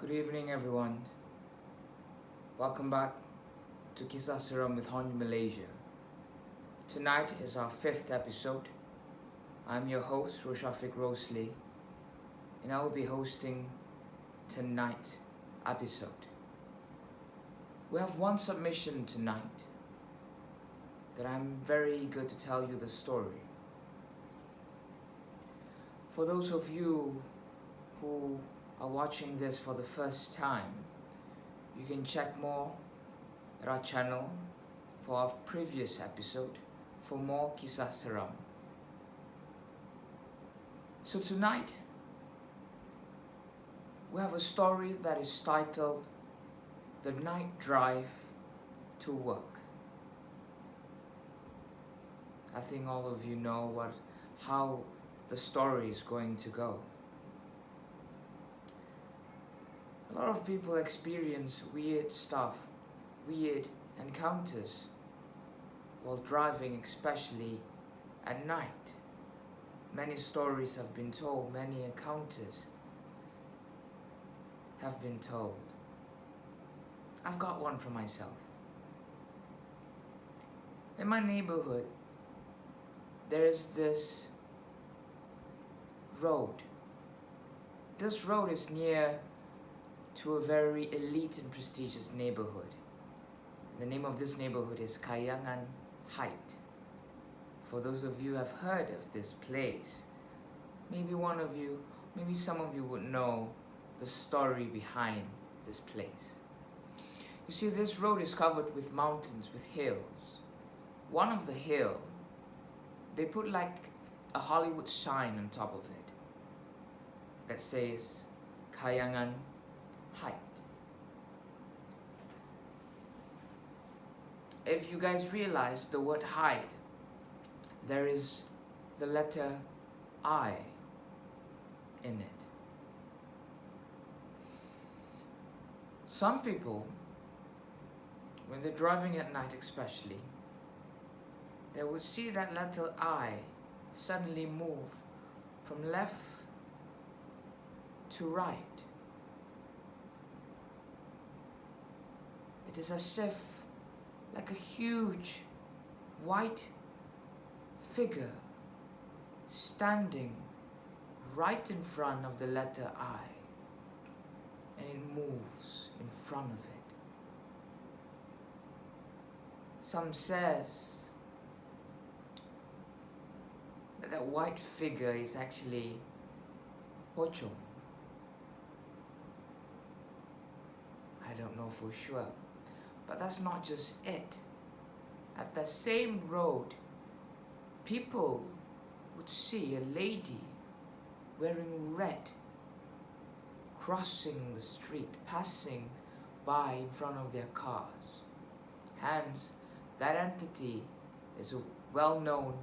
Good evening, everyone. Welcome back to Kisah Seram with Hauntu, Malaysia. Tonight is our 5th episode. I'm your host, Roshafiq Rosley, and I will be hosting tonight's episode. We have one submission tonight that I'm very eager to tell you the story. For those of you who are watching this for the first time, you can check more at our channel for our previous episode for more Kisah Seram. So tonight, we have a story that is titled The Night Drive to Work. I think all of you know how the story is going to go. A lot of people experience weird stuff, weird encounters while driving, especially at night. Many stories have been told, many encounters have been told. I've got one for myself. In my neighborhood, there is this road. This road is near to a very elite and prestigious neighborhood. The name of this neighborhood is Kayangan Height. For those of you who have heard of this place, maybe some of you would know the story behind this place. You see, this road is covered with mountains, with hills. One of the hill, they put like a Hollywood sign on top of it that says Kayangan Height. If you guys realize the word height, there is the letter I in it. Some people, when they're driving at night especially, they would see that letter I suddenly move from left to right. It is as if like a huge white figure standing right in front of the letter I, and it moves in front of it. Some says that white figure is actually Pocong. I don't know for sure. But that's not just it. At the same road, people would see a lady wearing red crossing the street, passing by in front of their cars. Hence, that entity is well known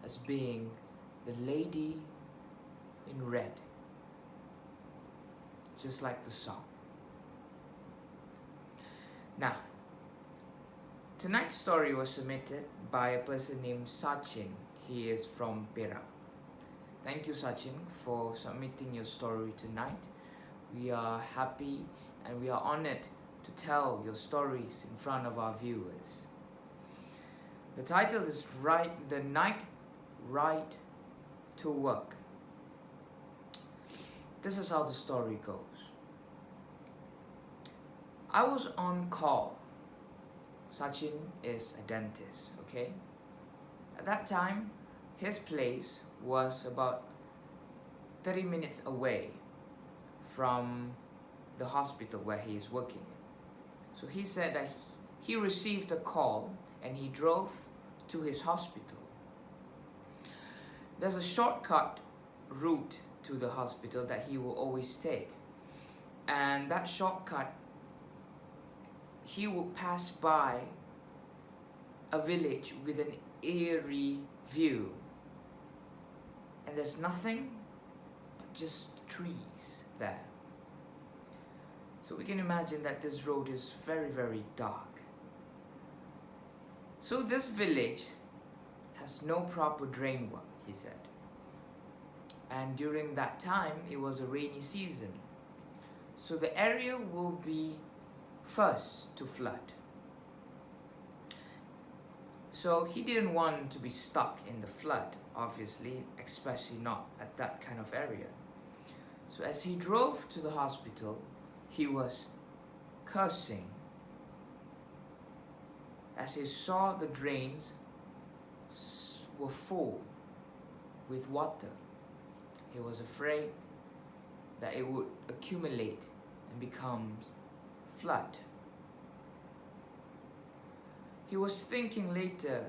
as being the lady in red, just like the song. Now, tonight's story was submitted by a person named Sachin. He is from Perak. Thank you, Sachin, for submitting your story tonight. We are happy and we are honored to tell your stories in front of our viewers. The title is The Night Ride to Work. This is how the story goes. I was on call. Sachin is a dentist, okay? At that time, his place was about 30 minutes away from the hospital where he is working. So he said that he received a call and he drove to his hospital. There's a shortcut route to the hospital that he will always take. And that shortcut, he would pass by a village with an eerie view, and there's nothing but just trees there. So we can imagine that this road is very, very dark. So this village has no proper drain work, he said. And during that time, it was a rainy season. So the area will be first to flood. So he didn't want to be stuck in the flood, obviously, especially not at that kind of area. So as he drove to the hospital, he was cursing as he saw the drains were full with water. He was afraid that it would accumulate and becomes flood. He was thinking later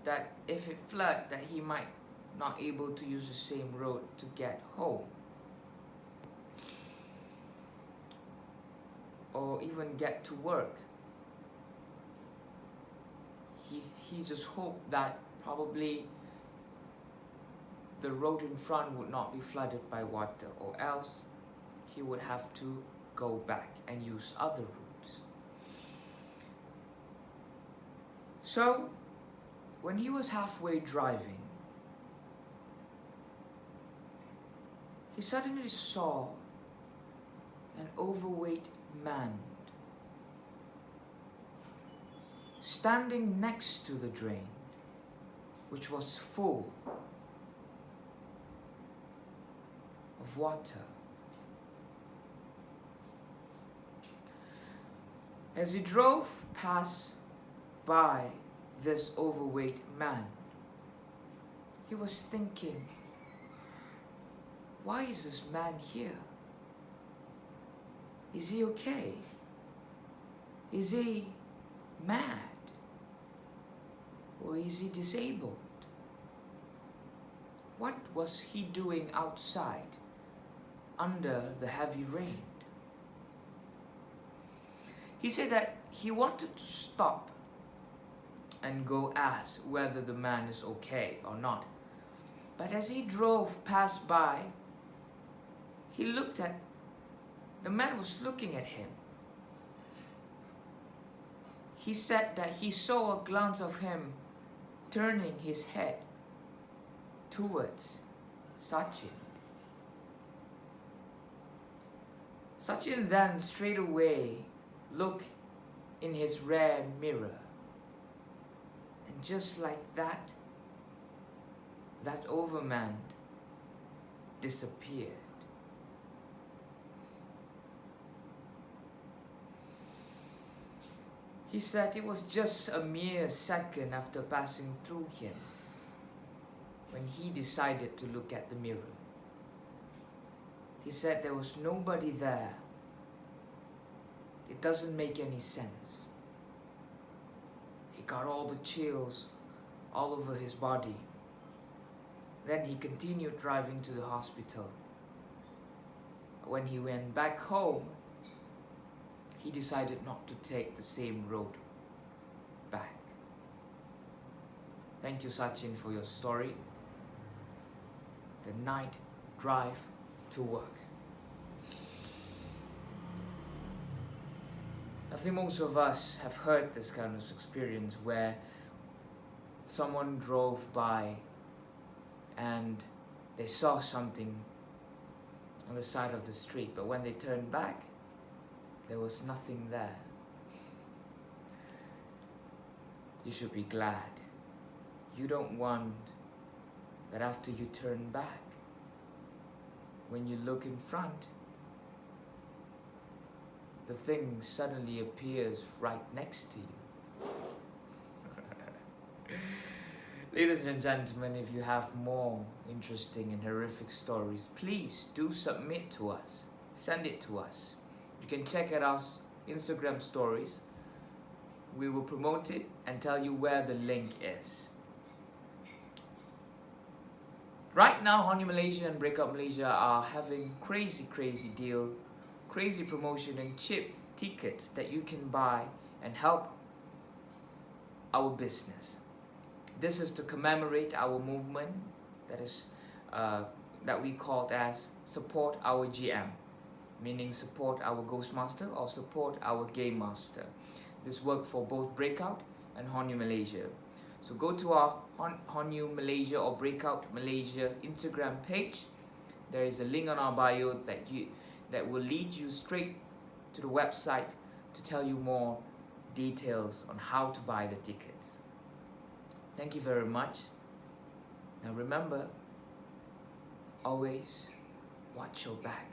that if it flooded, that he might not able to use the same road to get home, or even get to work. He just hoped that probably the road in front would not be flooded by water, or else he would have to go back and use other routes. So when he was halfway driving, he suddenly saw an overweight man standing next to the drain, which was full of water. As he drove past by this overweight man, he was thinking, why is this man here? Is he okay? Is he mad? Or is he disabled? What was he doing outside under the heavy rain? He said that he wanted to stop and go ask whether the man is okay or not. But as he drove past by, he looked at, the man was looking at him. He said that he saw a glance of him turning his head towards Sachin. Sachin then straight away looked in his rear mirror, and just like that, that overman disappeared. He said it was just a mere second after passing through him when he decided to look at the mirror. He said there was nobody there. It doesn't make any sense. He got all the chills all over his body. Then he continued driving to the hospital. When he went back home, he decided not to take the same road back. Thank you, Sachin, for your story. The night drive to work. I think most of us have heard this kind of experience where someone drove by and they saw something on the side of the street, but when they turned back, there was nothing there. You should be glad. You don't want that after you turn back, when you look in front, the thing suddenly appears right next to you. Ladies and gentlemen, if you have more interesting and horrific stories, please do submit to us. Send it to us. You can check out our Instagram stories. We will promote it and tell you where the link is. Right now, Hauntu Malaysia and Breakout Malaysia are having crazy deal, crazy promotion and cheap tickets that you can buy and help our business. This is to commemorate our movement that we called as Support Our GM, meaning support our Ghostmaster or support our Game Master. This works for both Breakout and Hauntu Malaysia. So go to our Hauntu Malaysia or Breakout Malaysia Instagram page. There is a link on our bio that that will lead you straight to the website to tell you more details on how to buy the tickets. Thank you very much. Now remember, always watch your back.